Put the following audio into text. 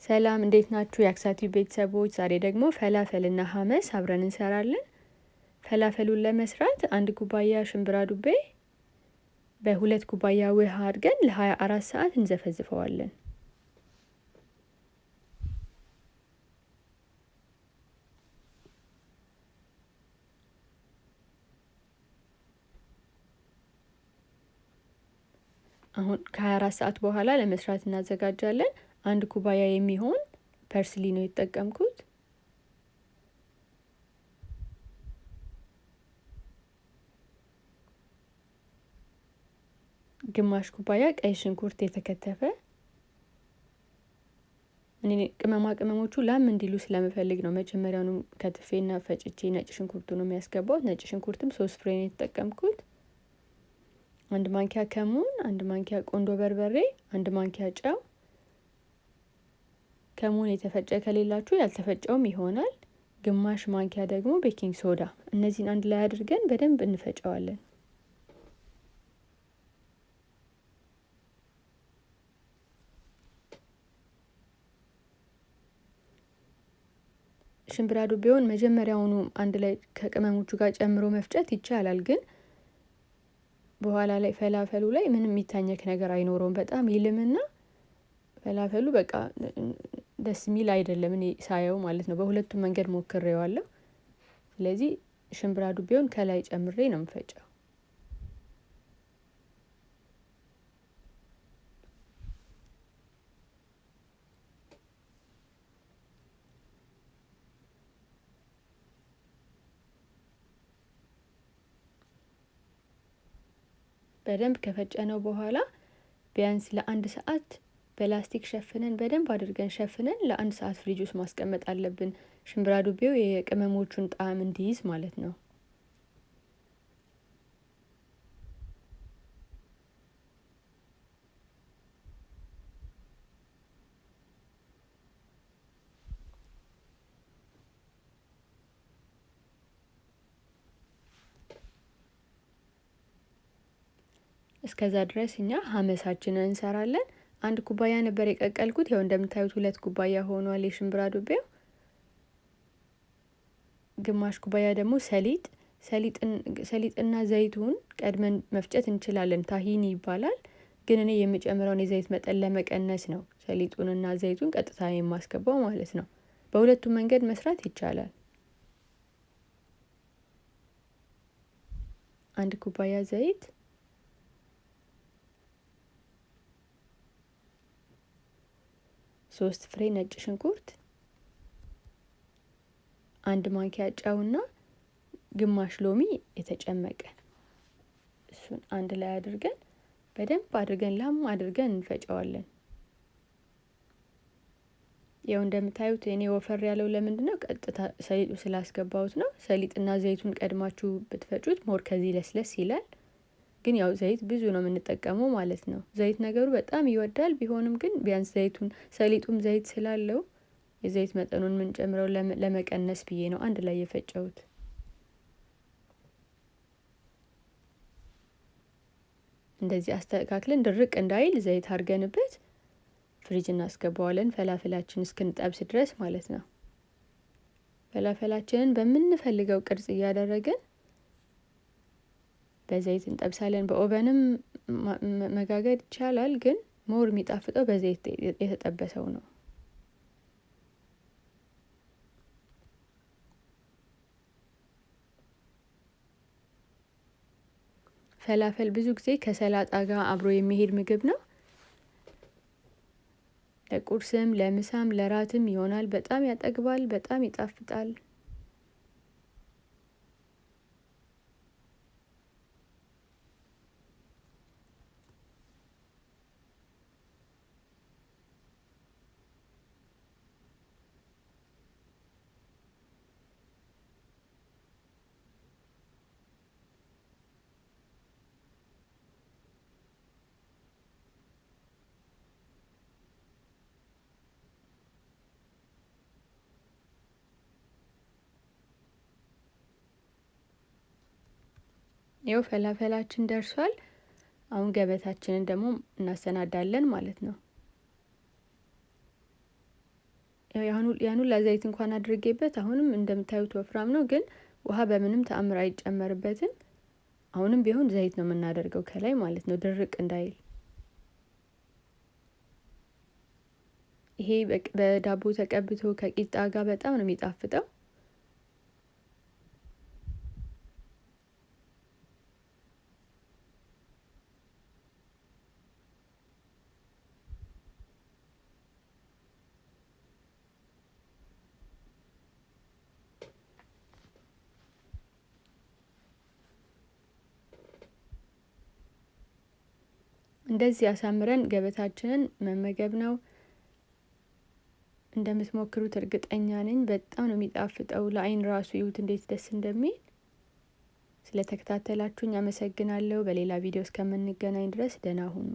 ሰላም እንዴት ናችሁ? የአክሳቲቭ ቤተሰቦች ዛሬ ደግሞ ፈላፈል እና ሐመስ አብረን እንሰራለን። ፈላፈሉን ለመስራት 1 ኩባያ ሽንብራ ዱቤ በ2 ኩባያ ውሃ አድርገን ለ24 ሰዓት እንዘፈዝፈዋለን። አሁን ከ24 ሰዓት በኋላ ለመስራት እናዘጋጃለን። 1 ኩባያ የሚሆን ፐርስሊ ነው የተጠቀምኩት። ግማሽ ኩባያ ቀይ ሽንኩርት የተከተፈ። እኔ ቅመማ ቅመሞቹ ላም እንዲሉ ስለምፈልግ ነው መጀመሪያውኑ ከትፌና ፈጭቼ ነጭ ሽንኩርቱ ነው የሚያስገባው። ነጭ ሽንኩርትም 3 ፍሬ ነው የተጠቀምኩት። 1 ማንኪያ ከሙን፣ 1 ማንኪያ ቆንዶ በርበሬ፣ 1 ማንኪያ ጨው። ከሙን የተፈጨ ከሌላችሁ ያልተፈጨውም ይሆናል። ግማሽ ማንኪያ ደግሞ ቤኬንግ ሶዳ። እነዚህን አንድ ላይ አድርገን በደንብ እንፈጨዋለን። ሽንብራ ዱቤውን መጀመሪያውኑ አንድ ላይ ከቅመሞቹ ጋር ጨምሮ መፍጨት ይቻላል፣ ግን በኋላ ላይ ፈላፈሉ ላይ ምንም የሚታኘክ ነገር አይኖረውም። በጣም ይልምና ፈላፈሉ በቃ ደስ የሚል አይደለም፣ እኔ ሳየው ማለት ነው። በሁለቱም መንገድ ሞክሬዋለሁ። ስለዚህ ሽንብራ ዱቤውን ከላይ ጨምሬ ነው የምፈጨው። በደንብ ከፈጨነው በኋላ ቢያንስ ለ1 ሰዓት በላስቲክ ሸፍነን በደንብ አድርገን ሸፍነን ለ1 ሰዓት ፍሪጅ ውስጥ ማስቀመጥ አለብን። ሽንብራ ዱቤው የቅመሞቹን ጣዕም እንዲይዝ ማለት ነው። እስከዛ ድረስ እኛ ሐመሳችንን እንሰራለን። 1 ኩባያ ነበር የቀቀልኩት። ያው እንደምታዩት 2 ኩባያ ሆኗል የሽንብራ ዱቤው። ግማሽ ኩባያ ደግሞ ሰሊጥና ዘይቱን ቀድመን መፍጨት እንችላለን። ታሂኒ ይባላል። ግን እኔ የምጨምረውን የዘይት መጠን ለመቀነስ ነው ሰሊጡንና ዘይቱን ቀጥታ የማስገባው ማለት ነው። በሁለቱም መንገድ መስራት ይቻላል። 1 ኩባያ ዘይት፣ 3 ፍሬ ነጭ ሽንኩርት፣ 1 ማንኪያ ጨውና ግማሽ ሎሚ የተጨመቀ፣ እሱን አንድ ላይ አድርገን በደንብ አድርገን ላም አድርገን እንፈጨዋለን። ያው እንደምታዩት እኔ ወፈር ያለው ለምንድነው? ቀጥታ ሰሊጡ ስላስገባሁት ነው። ሰሊጥና ዘይቱን ቀድማችሁ ብትፈጩት ሞር ከዚህ ለስለስ ይላል። ግን ያው ዘይት ብዙ ነው የምንጠቀመው ማለት ነው። ዘይት ነገሩ በጣም ይወዳል። ቢሆንም ግን ቢያንስ ሰሊጡም ዘይት ስላለው የዘይት መጠኑን የምንጨምረው ለመቀነስ ብዬ ነው አንድ ላይ የፈጨሁት። እንደዚህ አስተካክለን ድርቅ እንዳይል ዘይት አድርገንበት ፍሪጅ እናስገባዋለን፣ ፈላፈላችን እስክንጠብስ ድረስ ማለት ነው። ፈላፈላችንን በምንፈልገው ቅርጽ እያደረግን በዘይት እንጠብሳለን። በኦቨንም መጋገር ይቻላል፣ ግን ሞር የሚጣፍጠው በዘይት የተጠበሰው ነው። ፈላፈል ብዙ ጊዜ ከሰላጣ ጋር አብሮ የሚሄድ ምግብ ነው። ለቁርስም፣ ለምሳም፣ ለራትም ይሆናል። በጣም ያጠግባል፣ በጣም ይጣፍጣል። ይኸው ፈላፈላችን ደርሷል። አሁን ገበታችንን ደግሞ እናሰናዳለን ማለት ነው። ያን ሁላ ዘይት እንኳን አድርጌበት አሁንም እንደምታዩት ወፍራም ነው፣ ግን ውሃ በምንም ተአምር አይጨመርበትም። አሁንም ቢሆን ዘይት ነው የምናደርገው ከላይ ማለት ነው፣ ድርቅ እንዳይል። ይሄ በዳቦ ተቀብቶ ከቂጣ ጋር በጣም ነው የሚጣፍጠው። እንደዚህ አሳምረን ገበታችንን መመገብ ነው። እንደምትሞክሩት እርግጠኛ ነኝ። በጣም ነው የሚጣፍጠው። ለአይን ራሱ ይዩት እንዴት ደስ እንደሚል። ስለተከታተላችሁኝ አመሰግናለሁ። በሌላ ቪዲዮ እስከምንገናኝ ድረስ ደህና ሁኑ።